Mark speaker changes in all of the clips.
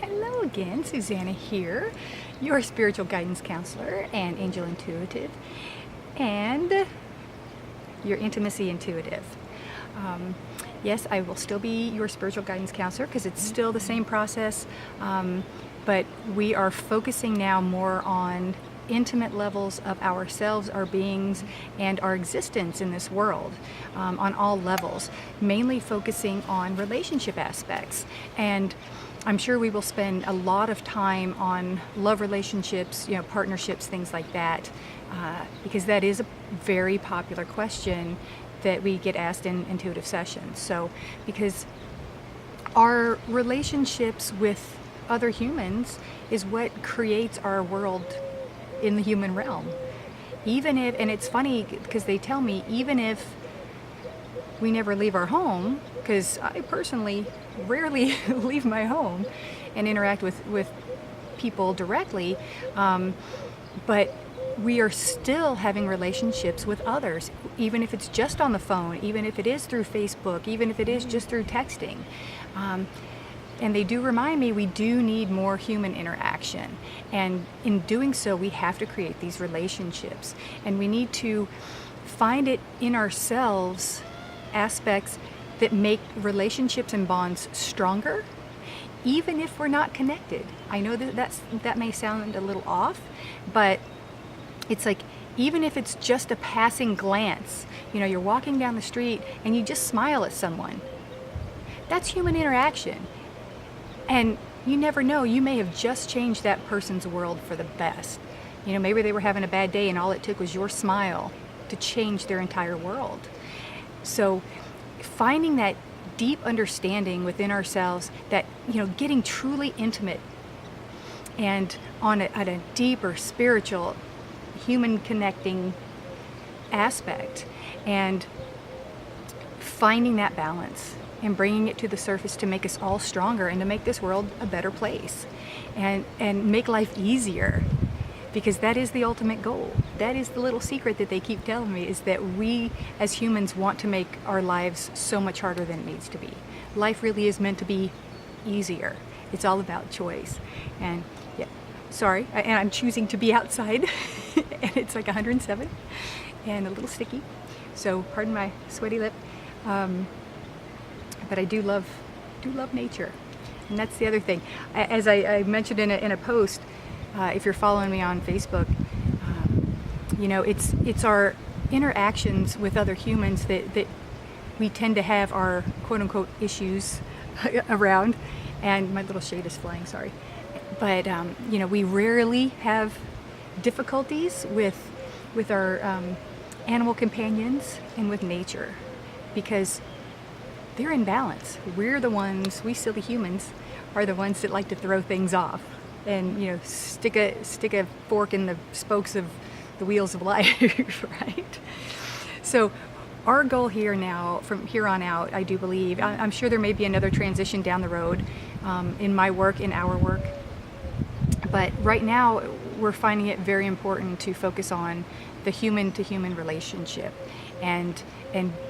Speaker 1: Hello again, Susanna here, your spiritual guidance counselor and angel intuitive, and your intimacy intuitive. Yes, I will still be your spiritual guidance counselor because it's still the same process, but we are focusing now more on intimate levels of ourselves, our beings, and our existence in this world, on all levels, mainly focusing on relationship aspects. And I'm sure we will spend a lot of time on love relationships, partnerships, things like that, because that is a very popular question that we get asked in intuitive sessions. So, because our relationships with other humans is what creates our world in the human realm. Even if, and it's funny because they tell me, even if we never leave our home, because I personally rarely leave my home and interact with people directly, but we are still having relationships with others, even if it's just on the phone, even if it is through Facebook, even if it is just through texting. And they do remind me we do need more human interaction. And in doing so, we have to create these relationships. And we need to find it in ourselves aspects that make relationships and bonds stronger, even if we're not connected. I know that may sound a little off, but it's like, even if it's just a passing glance, you're walking down the street and you just smile at someone. That's human interaction. And you never know, you may have just changed that person's world for the best. Maybe they were having a bad day and all it took was your smile to change their entire world. So finding that deep understanding within ourselves, that, getting truly intimate and at a deeper spiritual, human connecting aspect, and finding that balance and bringing it to the surface to make us all stronger and to make this world a better place and make life easier, because that is the ultimate goal. That is the little secret that they keep telling me, is that we as humans want to make our lives so much harder than it needs to be. Life really is meant to be easier. It's all about choice. And yeah, sorry, and I'm choosing to be outside and it's like 107 and a little sticky, so pardon my sweaty lip. But I do love nature, and that's the other thing. As I mentioned in a post, if you're following me on Facebook, it's our interactions with other humans that we tend to have our quote-unquote issues around. And my little shade is flying, sorry. But we rarely have difficulties with our animal companions and with nature, because they're in balance. We silly humans are the ones that like to throw things off and stick a fork in the spokes of the wheels of life, right? So our goal here now, from here on out, I do believe, I'm sure there may be another transition down the road, in my work, in our work, but right now we're finding it very important to focus on the human-to-human relationship and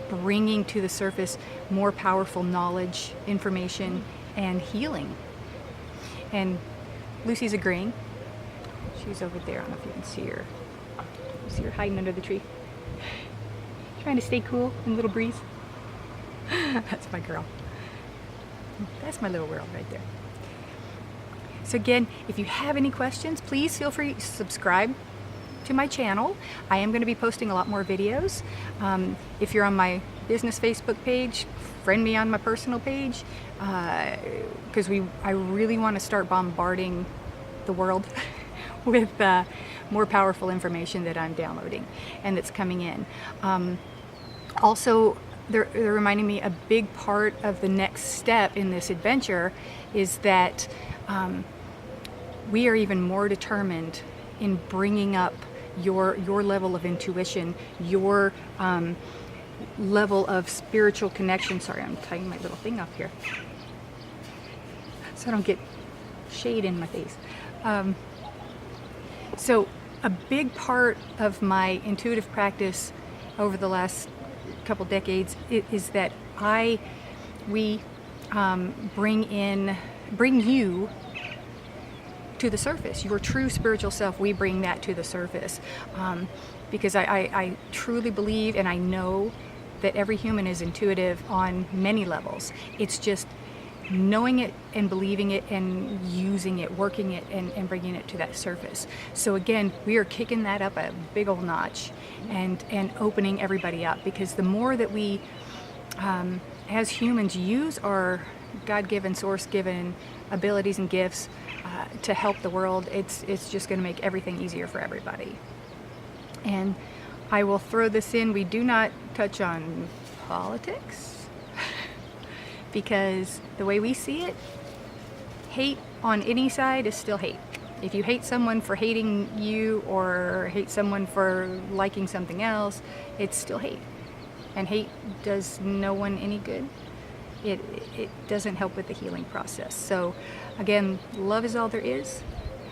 Speaker 1: bringing to the surface more powerful knowledge, information, and healing. And Lucy's agreeing. She's over there. I don't know if you can see her. You see her hiding under the tree, trying to stay cool in a little breeze. That's my girl. That's my little world right there. So again, if you have any questions, please feel free to subscribe to my channel. I am going to be posting a lot more videos. If you're on my business Facebook page, friend me on my personal page, because I really want to start bombarding the world with more powerful information that I'm downloading and that's coming in. Also, they're reminding me a big part of the next step in this adventure is that we are even more determined in bringing up your level of intuition, your level of spiritual connection. Sorry, I'm tying my little thing up here so I don't get shade in my face. So a big part of my intuitive practice over the last couple decades is that we bring you to the surface. Your true spiritual self, we bring that to the surface. Because I truly believe and I know that every human is intuitive on many levels. It's just knowing it and believing it and using it, working it, and bringing it to that surface. So again, we are kicking that up a big old notch and opening everybody up, because the more that we as humans use our God-given, source-given abilities and gifts to help the world, it's just going to make everything easier for everybody. And I will throw this in, we do not touch on politics, because the way we see it, hate on any side is still hate. If you hate someone for hating you or hate someone for liking something else, it's still hate. And hate does no one any good. It doesn't help with the healing process. So again, love is all there is.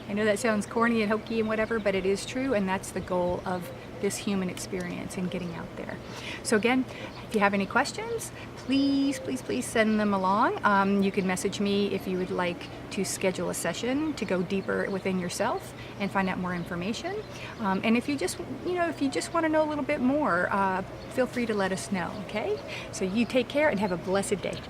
Speaker 1: I know that sounds corny and hokey and whatever, but it is true, and that's the goal of this human experience and getting out there. So again, if you have any questions, please send them along. You can message me if you would like to schedule a session to go deeper within yourself and find out more information. And if you just want to know a little bit more, feel free to let us know, okay? So you take care and have a blessed day.